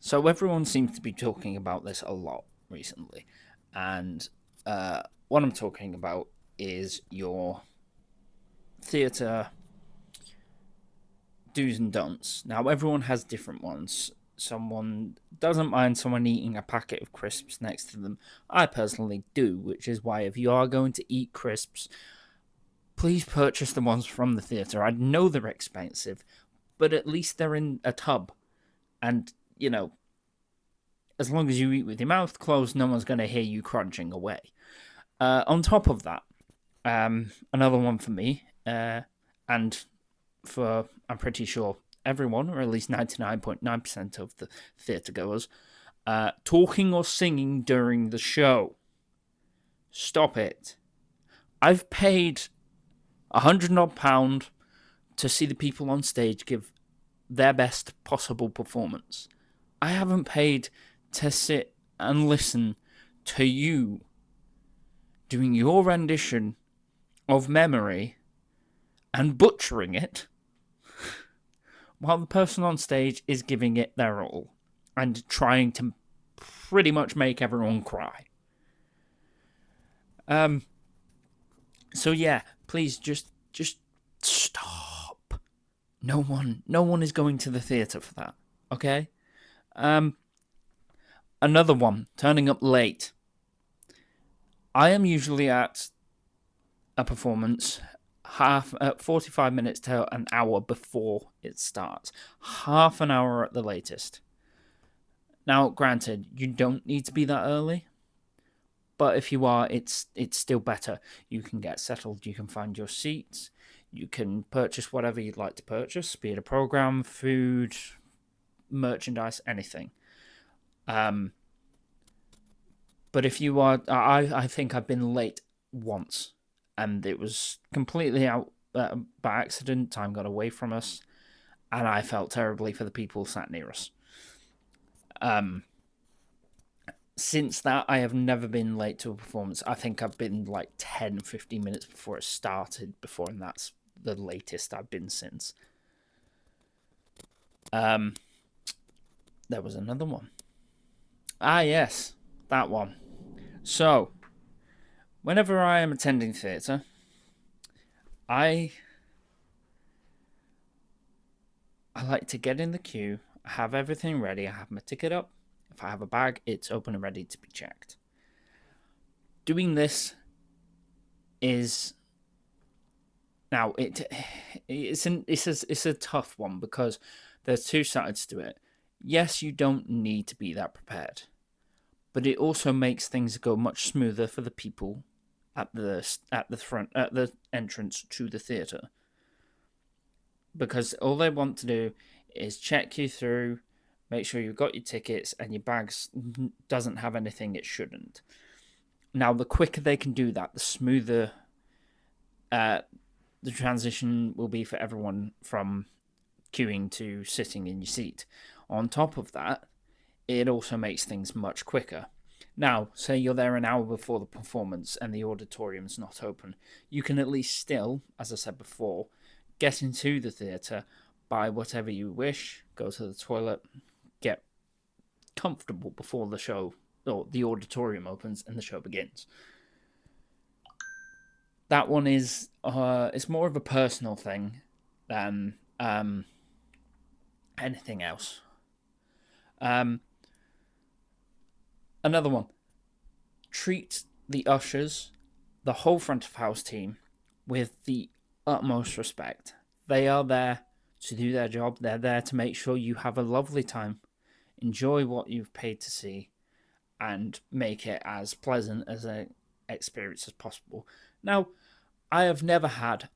So everyone seems to be talking about this a lot recently, and what I'm talking about is your theatre do's and don'ts. Now everyone has different ones. Someone doesn't mind someone eating a packet of crisps next to them. I personally do, which is why if you are going to eat crisps, please purchase the ones from the theatre. I know they're expensive, but at least they're in a tub, and as long as you eat with your mouth closed, no one's going to hear you crunching away. On top of that, another one for me, and for I'm pretty sure everyone, or at least 99.9% of the theatre goers, talking or singing during the show. Stop it. I've paid £100 to see the people on stage give their best possible performance. I haven't paid to sit and listen to you doing your rendition of Memory and butchering it while the person on stage is giving it their all and trying to pretty much make everyone cry. So yeah, please just stop. No one is going to the theatre for that. Okay? Another one, turning up late. I am usually at a performance 45 minutes to an hour before it starts. Half an hour at the latest. Now, granted, you don't need to be that early, but if you are, it's still better. You can get settled, you can find your seats, you can purchase whatever you'd like to purchase, be it a program, food, merchandise, anything. But if you are, I think I've been late once, and it was completely out by accident. Time got away from us, and I felt terribly for the people sat near us. Since that, I have never been late to a performance. I think I've been like 10, 15 minutes before it started before, and that's the latest I've been since. There was another one. Ah, yes, that one. So, whenever I am attending theatre, I like to get in the queue, have everything ready, I have my ticket up. If I have a bag, it's open and ready to be checked. Doing this is now it's a tough one because there's two sides to it. Yes, you don't need to be that prepared, but it also makes things go much smoother for the people at the front at the entrance to the theatre, because all they want to do is check you through, make sure you've got your tickets and your bags doesn't have anything it shouldn't. Now, the quicker they can do that, the smoother the transition will be for everyone from queuing to sitting in your seat. On top of that, it also makes things much quicker. Now, say you're there an hour before the performance and the auditorium's not open. You can at least still, as I said before, get into the theatre, buy whatever you wish, go to the toilet, get comfortable before the show or the auditorium opens and the show begins. That one is it's more of a personal thing than anything else. Another one. Treat the ushers, the whole front of house team, with the utmost respect. They are there to do their job. They're there to make sure you have a lovely time, enjoy what you've paid to see, and make it as pleasant as an experience as possible. Now, I have never had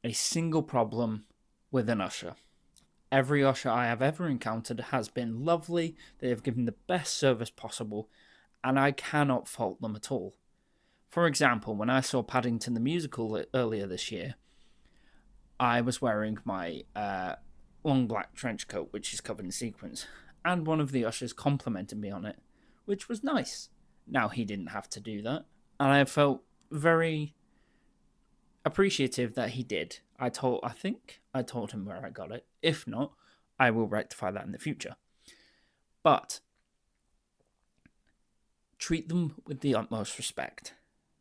a single problem with an usher. Every usher I have ever encountered has been lovely. They have given the best service possible, and I cannot fault them at all. For example, when I saw Paddington the Musical earlier this year, I was wearing my long black trench coat, which is covered in sequins, and one of the ushers complimented me on it, which was nice. Now, he didn't have to do that, and I felt very appreciative that he did. I think I told him where I got it. If not, I will rectify that in the future. But treat them with the utmost respect.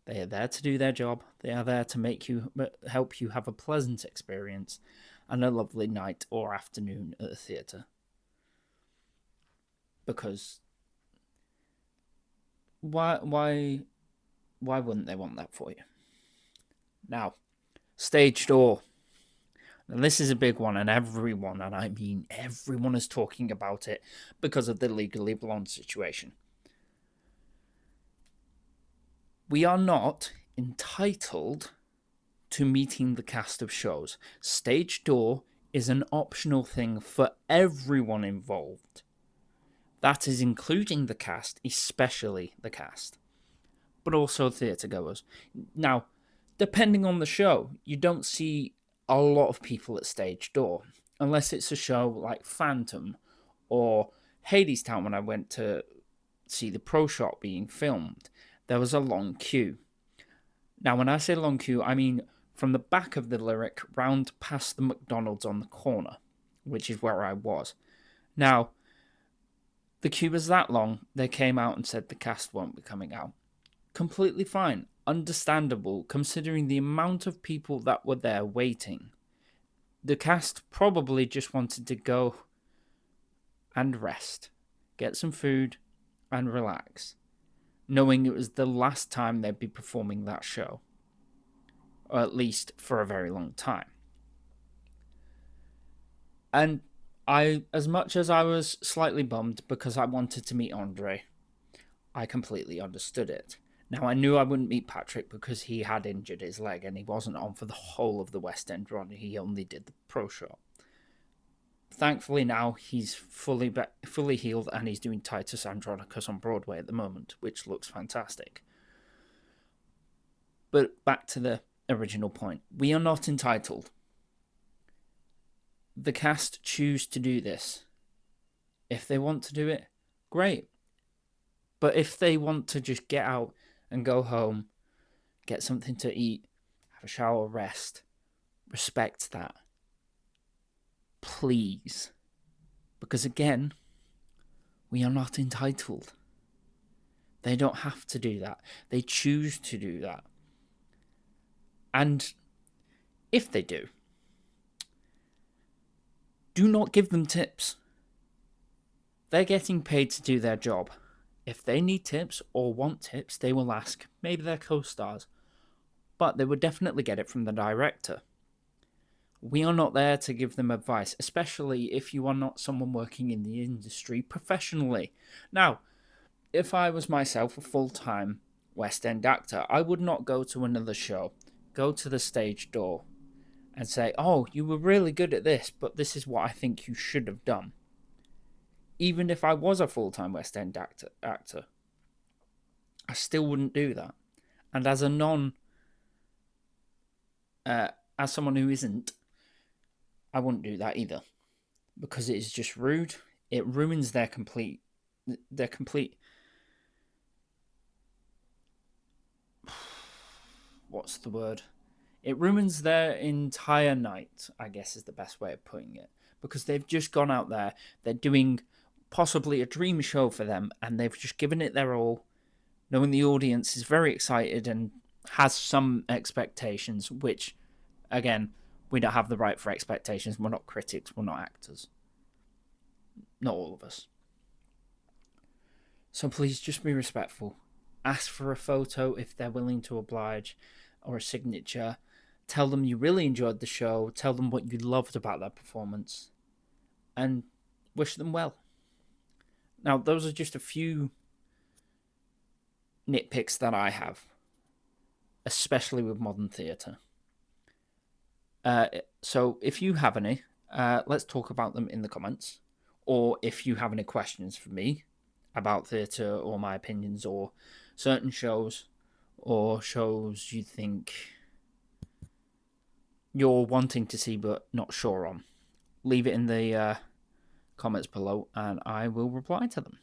They are there to do their job. They are there to help you have a pleasant experience and a lovely night or afternoon at the theatre. Because why wouldn't they want that for you? Now, stage door. And this is a big one, and everyone, and I mean everyone, is talking about it because of the Legally Blonde situation. We are not entitled to meeting the cast of shows. Stage door is an optional thing for everyone involved. That is including the cast, especially the cast, but also theatre goers. Now, depending on the show, you don't see a lot of people at stage door, unless it's a show like Phantom or Hadestown. When I went to see the Pro Shot being filmed, there was a long queue. Now, when I say long queue, I mean from the back of the Lyric round past the McDonald's on the corner, which is where I was. Now, the queue was that long, they came out and said the cast won't be coming out. Completely fine. Understandable, considering the amount of people that were there waiting. The cast probably just wanted to go and rest, get some food, and relax, knowing it was the last time they'd be performing that show, or at least for a very long time. And as much as I was slightly bummed because I wanted to meet Andre, I completely understood it. Now, I knew I wouldn't meet Patrick because he had injured his leg and he wasn't on for the whole of the West End run. He only did the Pro Shot. Thankfully, now he's fully healed and he's doing Titus Andronicus on Broadway at the moment, which looks fantastic. But back to the original point. We are not entitled. The cast choose to do this. If they want to do it, great. But if they want to just get out and go home, get something to eat, have a shower, rest, respect that. Please. Because again, we are not entitled. They don't have to do that. They choose to do that. And if they do not give them tips. They're getting paid to do their job. If they need tips or want tips, they will ask, maybe their co-stars. But they would definitely get it from the director. We are not there to give them advice, especially if you are not someone working in the industry professionally. Now, if I was myself a full-time West End actor, I would not go to another show, go to the stage door and say, oh, you were really good at this, but this is what I think you should have done. Even if I was a full-time West End actor, I still wouldn't do that. And as a as someone who isn't, I wouldn't do that either. Because it is just rude. It ruins their complete... What's the word? It ruins their entire night, I guess is the best way of putting it. Because they've just gone out there, they're doing possibly a dream show for them, and they've just given it their all, knowing the audience is very excited and has some expectations, which, again, we don't have the right for expectations. We're not critics, we're not actors. Not all of us. So please just be respectful. Ask for a photo if they're willing to oblige, or a signature. Tell them you really enjoyed the show. Tell them what you loved about their performance. And wish them well. Now, those are just a few nitpicks that I have, especially with modern theatre. So if you have any, let's talk about them in the comments. Or if you have any questions for me about theatre or my opinions or certain shows or shows you think you're wanting to see but not sure on, leave it in the comments below and I will reply to them.